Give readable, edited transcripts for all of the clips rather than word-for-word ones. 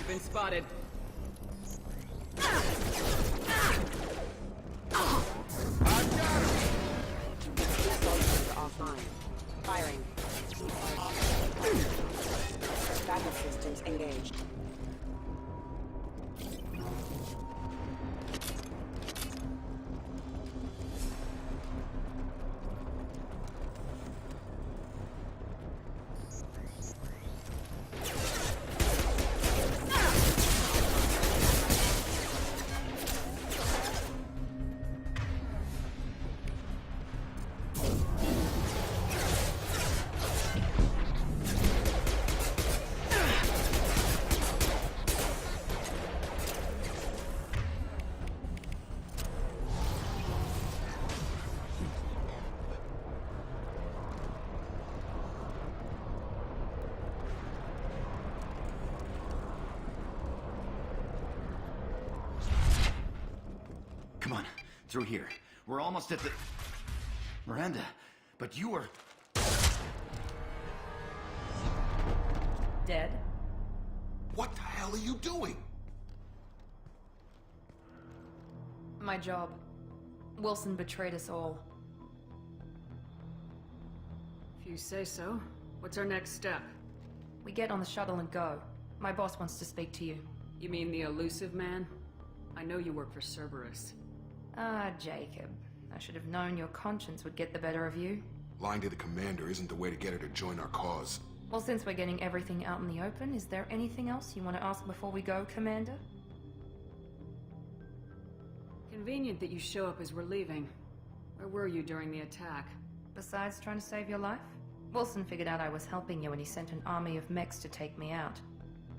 You've been spotted. Soldiers are offline. Firing. Backup systems engaged. Come on, through here. We're almost at the... Miranda, but you are... Dead? What the hell are you doing? My job. Wilson betrayed us all. If you say so. What's our next step? We get on the shuttle and go. My boss wants to speak to you. You mean the elusive man? I know you work for Cerberus. Ah, Jacob. I should have known your conscience would get the better of you. Lying to the commander isn't the way to get her to join our cause. Well, since we're getting everything out in the open, is there anything else you want to ask before we go, Commander? Convenient that you show up as we're leaving. Where were you during the attack? Besides trying to save your life? Wilson figured out I was helping you and he sent an army of mechs to take me out.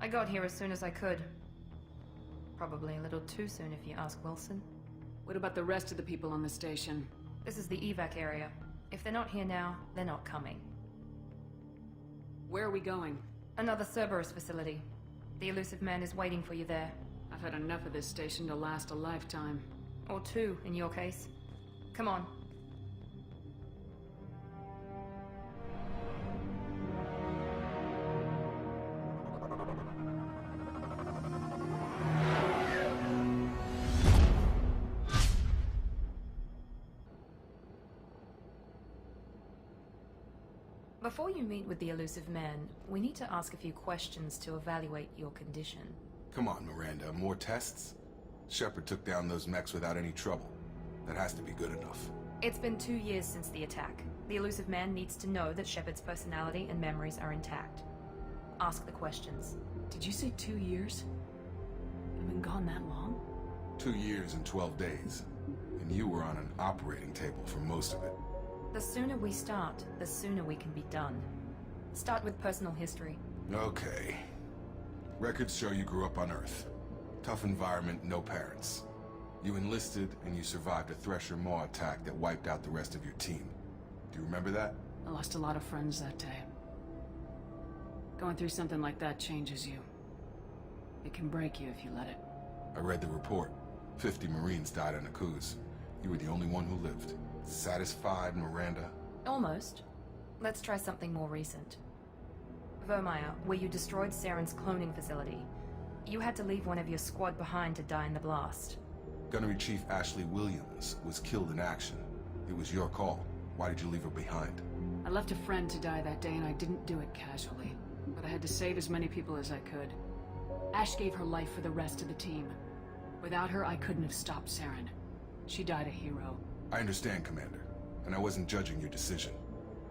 I got here as soon as I could. Probably a little too soon if you ask Wilson. What about the rest of the people on the station? This is the evac area. If they're not here now, they're not coming. Where are we going? Another Cerberus facility. The elusive man is waiting for you there. I've had enough of this station to last a lifetime. Or two, in your case. Come on. Before you meet with the elusive man, we need to ask a few questions to evaluate your condition. Come on, Miranda, more tests? Shepard took down those mechs without any trouble. That has to be good enough. It's been 2 years since the attack. The elusive man needs to know that Shepard's personality and memories are intact. Ask the questions. Did you say 2 years? You've been gone that long? 2 years and 12 days. And you were on an operating table for most of it. The sooner we start, the sooner we can be done. Start with personal history. Okay. Records show you grew up on Earth. Tough environment, no parents. You enlisted, and you survived a Thresher Maw attack that wiped out the rest of your team. Do you remember that? I lost a lot of friends that day. Going through something like that changes you. It can break you if you let it. I read the report. 50 Marines died on Akuz. You were the only one who lived. Satisfied, Miranda? Almost. Let's try something more recent. Vermeer, where you destroyed Saren's cloning facility. You had to leave one of your squad behind to die in the blast. Gunnery Chief Ashley Williams was killed in action. It was your call. Why did you leave her behind? I left a friend to die that day and I didn't do it casually. But I had to save as many people as I could. Ash gave her life for the rest of the team. Without her, I couldn't have stopped Saren. She died a hero. I understand, Commander. And I wasn't judging your decision.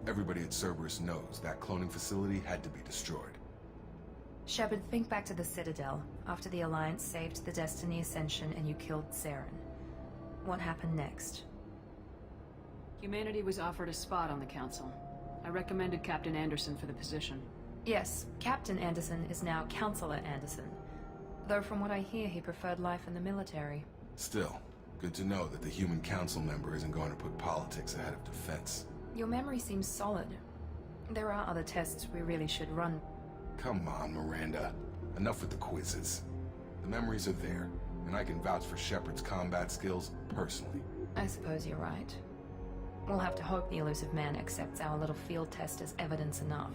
Everybody at Cerberus knows that cloning facility had to be destroyed. Shepard, think back to the Citadel, after the Alliance saved the Destiny Ascension and you killed Saren. What happened next? Humanity was offered a spot on the Council. I recommended Captain Anderson for the position. Yes, Captain Anderson is now Counselor Anderson. Though from what I hear, he preferred life in the military. Still, good to know that the human council member isn't going to put politics ahead of defense. Your memory seems solid. There are other tests we really should run. Come on, Miranda. Enough with the quizzes. The memories are there, and I can vouch for Shepard's combat skills personally. I suppose you're right. We'll have to hope the elusive man accepts our little field test as evidence enough.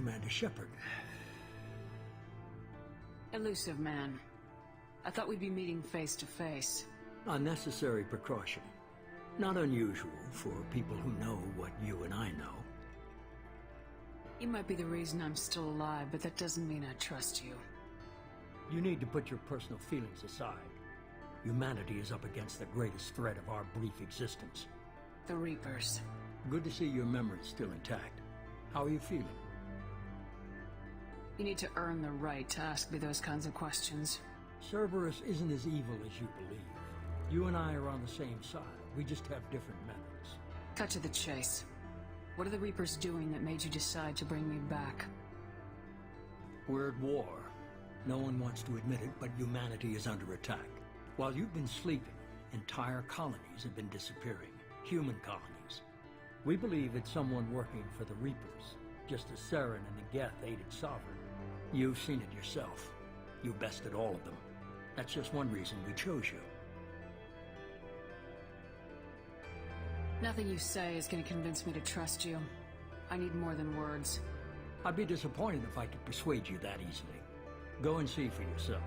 Commander Shepard. Elusive man. I thought we'd be meeting face to face. Unnecessary precaution. Not unusual for people who know what you and I know. You might be the reason I'm still alive, but that doesn't mean I trust you. You need to put your personal feelings aside. Humanity is up against the greatest threat of our brief existence. The Reapers. Good to see your memory's still intact. How are you feeling? You need to earn the right to ask me those kinds of questions. Cerberus isn't as evil as you believe. You and I are on the same side. We just have different methods. Cut to the chase. What are the Reapers doing that made you decide to bring me back? We're at war. No one wants to admit it, but humanity is under attack. While you've been sleeping, entire colonies have been disappearing. Human colonies. We believe it's someone working for the Reapers, just as Saren and the Geth aided Sovereign. You've seen it yourself. You bested all of them. That's just one reason we chose you. Nothing you say is going to convince me to trust you. I need more than words. I'd be disappointed if I could persuade you that easily. Go and see for yourself.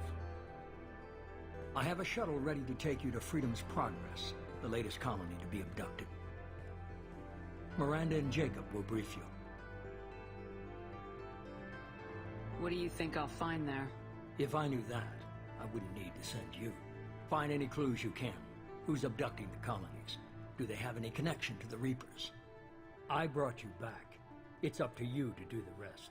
I have a shuttle ready to take you to Freedom's Progress, the latest colony to be abducted. Miranda and Jacob will brief you. What do you think I'll find there? If I knew that, I wouldn't need to send you. Find any clues you can. Who's abducting the colonies? Do they have any connection to the Reapers? I brought you back. It's up to you to do the rest.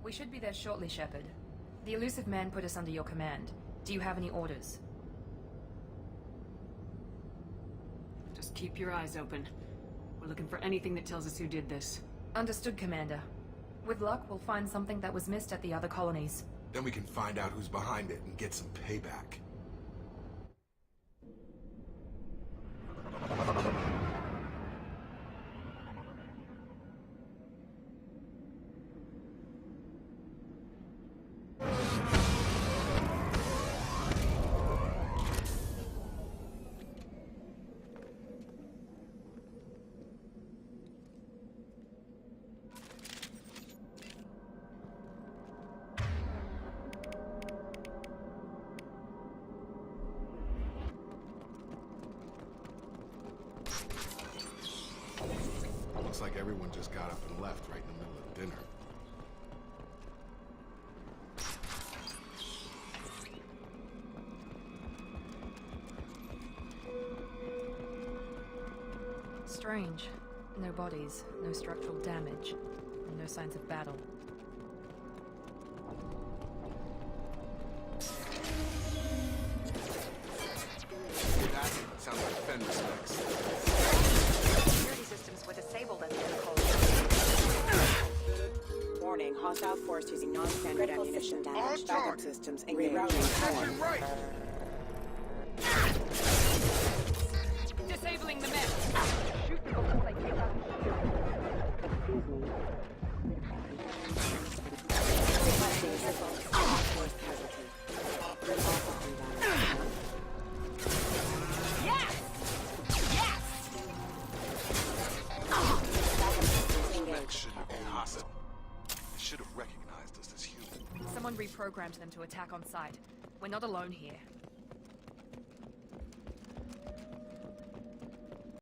We should be there shortly, Shepard. The Elusive Man put us under your command. Do you have any orders? Just keep your eyes open. We're looking for anything that tells us who did this. Understood, Commander. With luck, we'll find something that was missed at the other colonies. Then we can find out who's behind it and get some payback. Looks like everyone just got up and left right in the middle of dinner. Strange. No bodies, no structural damage, and no signs of battle. That sounds like fender specs. Security systems were disabled at the end Warning, hostile force using non-standard ammunition damage. Backup systems engaged. Action right! Disabling the men! Requesting assistance. Force casualty. Yes! Yes! recognized us as human. Someone reprogrammed them to attack on sight. We're not alone here.